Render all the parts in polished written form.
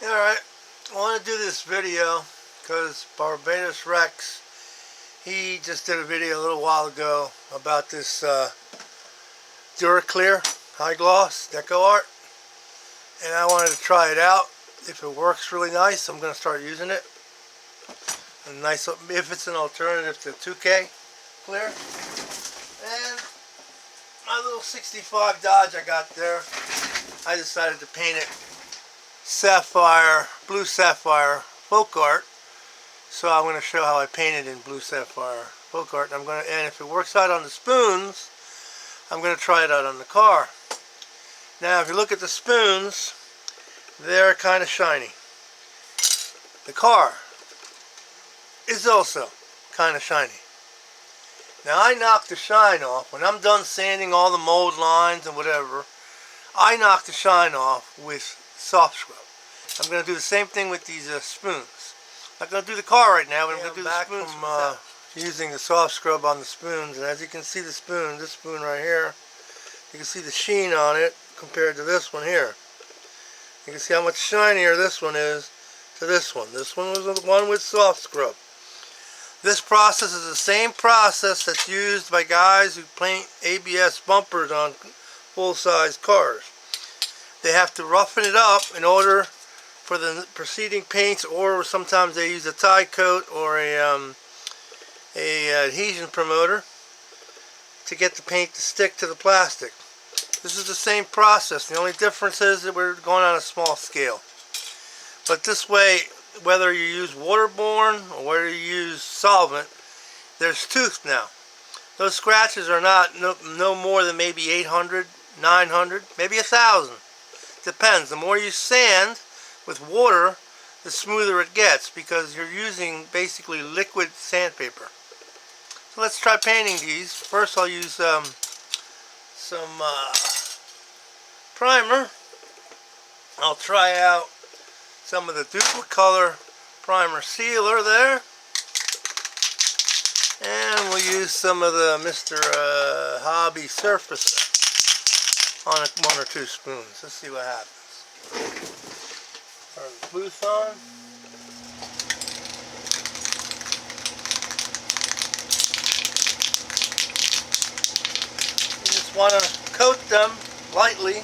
Alright, I want to do this video because Barbados Rex, he just did a video a little while ago about this duraclear high gloss decoArt, and I wanted to try it out. If it works really nice, I'm going to start using it. And nice if it's an alternative to 2K clear. And my little 65 Dodge I got there, I decided to paint it sapphire, blue sapphire folkart. So I'm going to show how I painted in blue sapphire folkart. And if it works out on the spoons, I'm going to try it out on the car. Now, if you look at the spoons, they're kind of shiny. The car is also kind of shiny. Now, I knock the shine off. When I'm done sanding all the mold lines and whatever, I knock the shine off with soft scrub. I'm going to do the same thing with these spoons. I'm not going to do the car right now, but I'm going to do the spoons from using the soft scrub on the spoons. And as you can see, the spoon, this spoon right here, you can see the sheen on it compared to this one here. You can see how much shinier this one is to this one. This one was the one with soft scrub. This process is the same process that's used by guys who paint ABS bumpers on full-size cars. They have to roughen it up in order for the preceding paints, or sometimes they use a tie coat or a adhesion promoter to get the paint to stick to the plastic. This is the same process. The only difference is that we're going on a small scale. But this way, whether you use waterborne or whether you use solvent, there's tooth now. Those scratches are not no more than maybe 800, 900, maybe 1,000. Depends. The more you sand with water, the smoother it gets, because you're using basically liquid sandpaper. So let's try painting these. First I'll use some primer. I'll try out some of the duplicolor primer sealer there. And we'll use some of the Mr. Hobby Surfacer on one or two spoons. Let's see what happens. Turn the booth on. You just want to coat them lightly.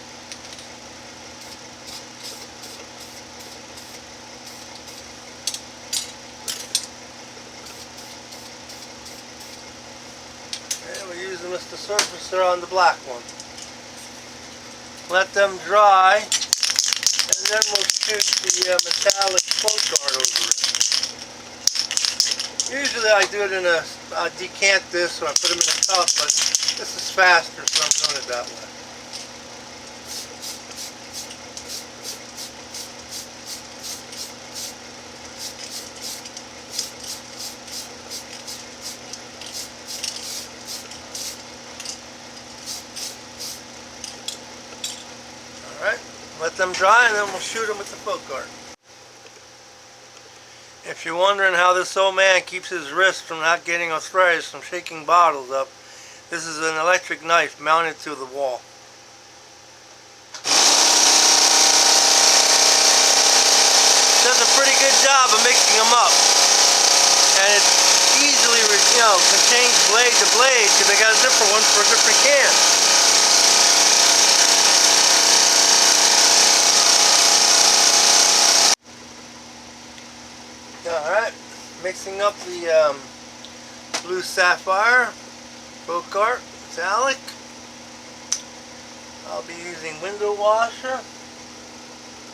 And we're using Mr. Surfacer on the black one. Let them dry, and then we'll shoot the metallic folkart over it. Usually I do it in I decant this, or I put them in a cup, but this is faster, so I'm doing it that way. Alright, let them dry and then we'll shoot them with the folkart. If you're wondering how this old man keeps his wrist from not getting arthritis from shaking bottles up, this is an electric knife mounted to the wall. Does a pretty good job of mixing them up. And it easily, can change blade to blade because they got a different one for a different can. Alright, mixing up the blue sapphire folkart metallic. I'll be using window washer.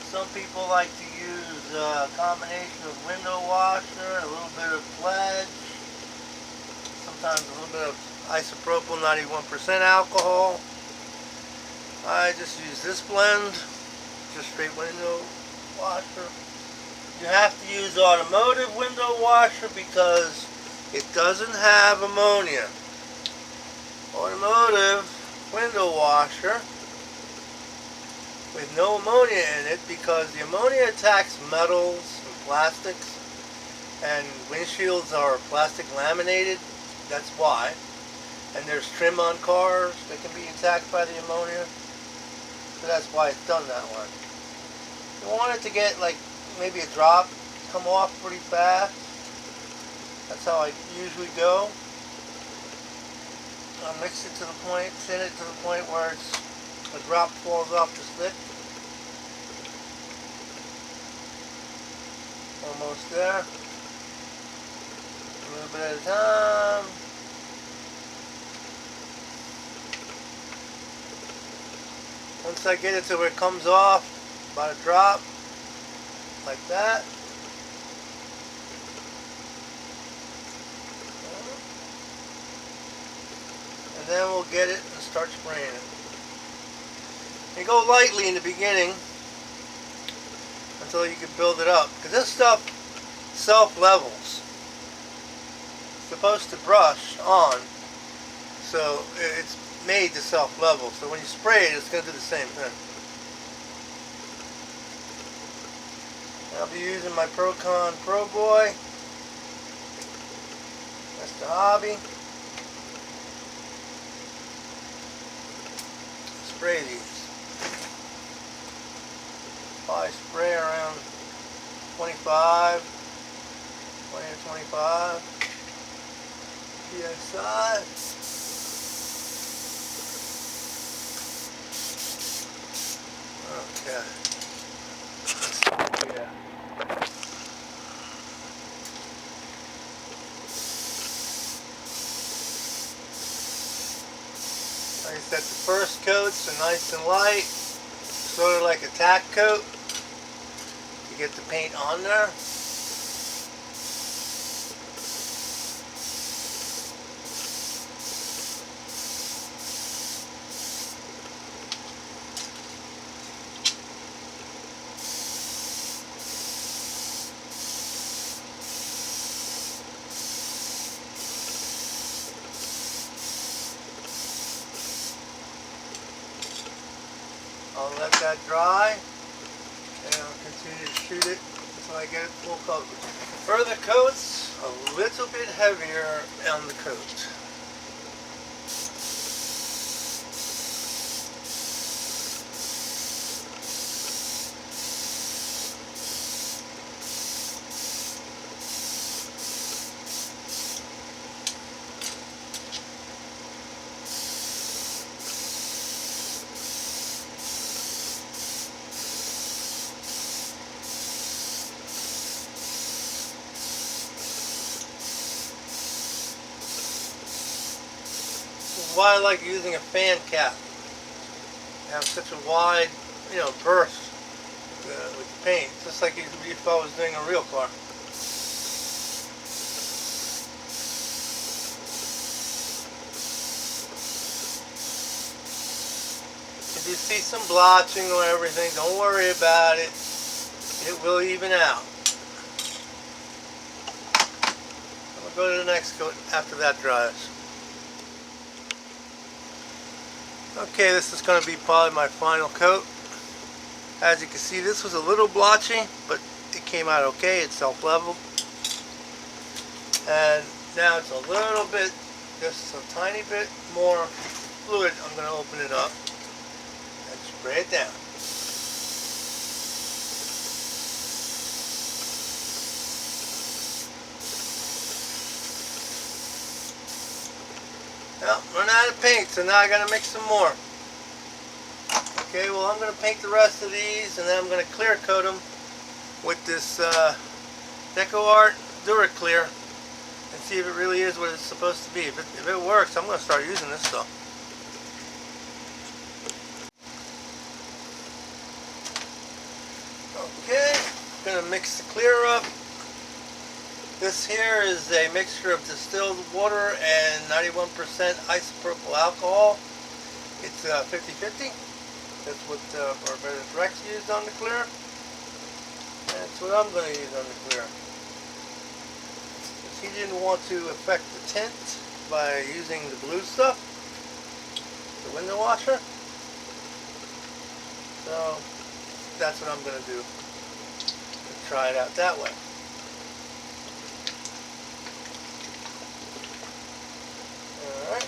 Some people like to use a combination of window washer and a little bit of pledge. Sometimes a little bit of isopropyl 91% alcohol. I just use this blend, just straight window washer. You have to use automotive window washer because it doesn't have ammonia. Automotive window washer with no ammonia in it, because the ammonia attacks metals and plastics, and windshields are plastic laminated. That's why. And there's trim on cars that can be attacked by the ammonia. So that's why it's done that way. You want it to get like maybe a drop, come off pretty fast. That's how I usually go. I'll mix it to the point, thin it to the point where a drop falls off the stick. Almost there. A little bit at a time. Once I get it to where it comes off, about a drop, like that. And then we'll get it and start spraying it. You go lightly in the beginning until you can build it up, because this stuff self-levels. It's supposed to brush on, so it's made to self-level. So when you spray it, it's going to do the same thing. I'll be using my Procon Pro Boy. That's the hobby. Spray these. I spray around 25, 20 to 25 psi. Okay. Yeah. Like I said, the first coats are nice and light, sort of like a tack coat to get the paint on there. I'll let that dry, and I'll continue to shoot it until I get it full coverage. Further coats, a little bit heavier on the coat. Why I like using a fan cap. You have such a wide, berth with the paint, just like if I was doing a real car. If you see some blotching or everything, don't worry about it. It will even out. I'm going to go to the next coat after that dries. Okay, this is going to be probably my final coat. As you can see, this was a little blotchy, but it came out okay. It's self-leveled. And now it's a little bit, just a tiny bit more fluid. I'm going to open it up and spray it down. Well, run out of paint, so now I gotta mix some more. Okay, well I'm gonna paint the rest of these, and then I'm gonna clear coat them with this decoArt duraclear and see if it really is what it's supposed to be. If it works, I'm gonna start using this stuff. Okay, gonna mix the clear up. This here is a mixture of distilled water and 91% isopropyl alcohol. It's 50-50. That's what Barbados Rex used on the clear. That's what I'm going to use on the clear. He didn't want to affect the tint by using the blue stuff, the window washer. So that's what I'm going to do. Try it out that way. Alright.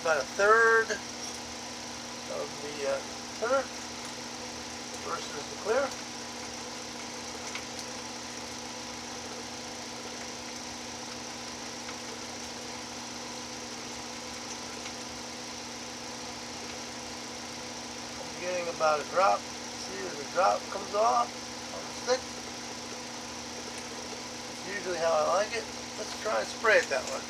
about a third of the thinner versus the clear. I'm getting about a drop. See, the drop comes off on the stick. That's usually how I like it. Let's try and spray it that way.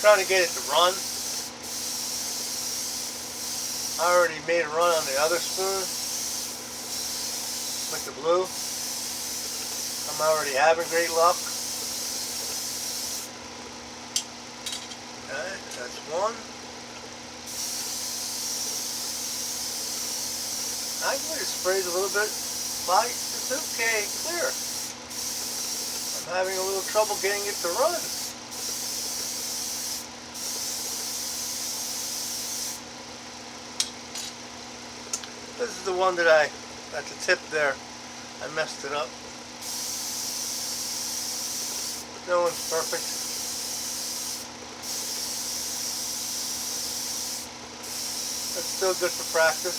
Trying to get it to run. I already made a run on the other spoon with the blue. I'm already having great luck. Okay, that's one. Actually, it sprays a little bit light. It's okay, clear. I'm having a little trouble getting it to run. This is the one that at the tip there, I messed it up. No one's perfect. It's still good for practice.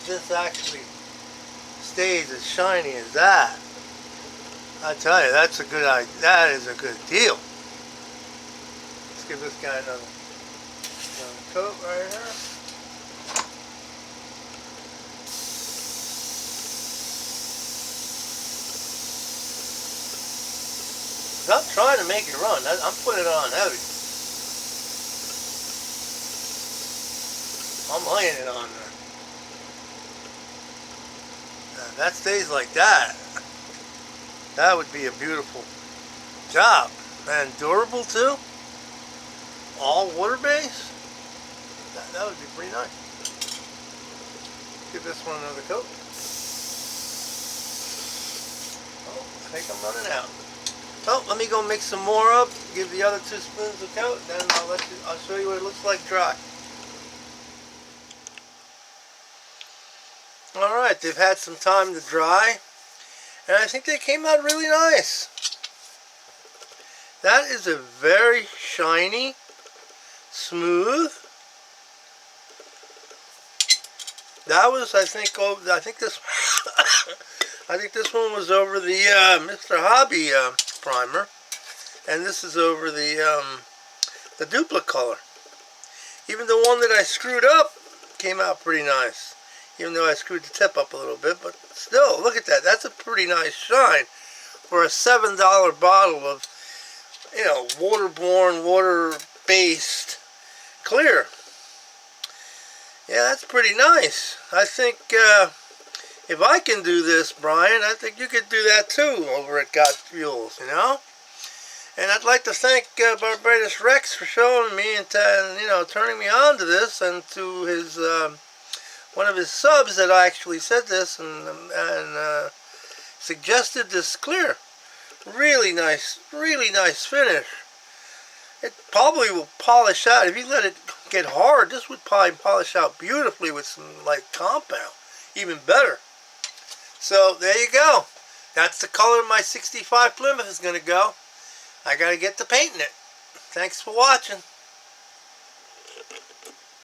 This actually stays as shiny as that. I tell you, that's a good idea. That is a good deal. Give this guy another coat right here. I'm trying to make it run. I'm putting it on heavy. I'm laying it on there. Now, if that stays like that, that would be a beautiful job. And durable too. All water-based? That would be pretty nice. Give this one another coat. Oh, I think I'm running out. Oh, let me go mix some more up. Give the other 2 spoons a coat, then I'll show you what it looks like dry. Alright, they've had some time to dry, and I think they came out really nice. That is a very shiny, smooth. That was, I think this I think this one was over the Mr. Hobby primer, and this is over the duplicolor. Even the one that I screwed up came out pretty nice, even though I screwed the tip up a little bit, but still, look at that. That's a pretty nice shine for a $7 bottle of, you know, waterborne, water-based clear. Yeah, that's pretty nice. I think if I can do this, Brian, I think you could do that too over at Got Fuels, you know? And I'd like to thank Barbados Rex for showing me and you know, turning me on to this, and to his one of his subs that I actually said this and suggested this clear. Really nice finish. It probably will polish out. If you let it get hard, this would probably polish out beautifully with some like compound. Even better. So there you go. That's the color my 65 Plymouth is going to go. I got to get to painting it. Thanks for watching.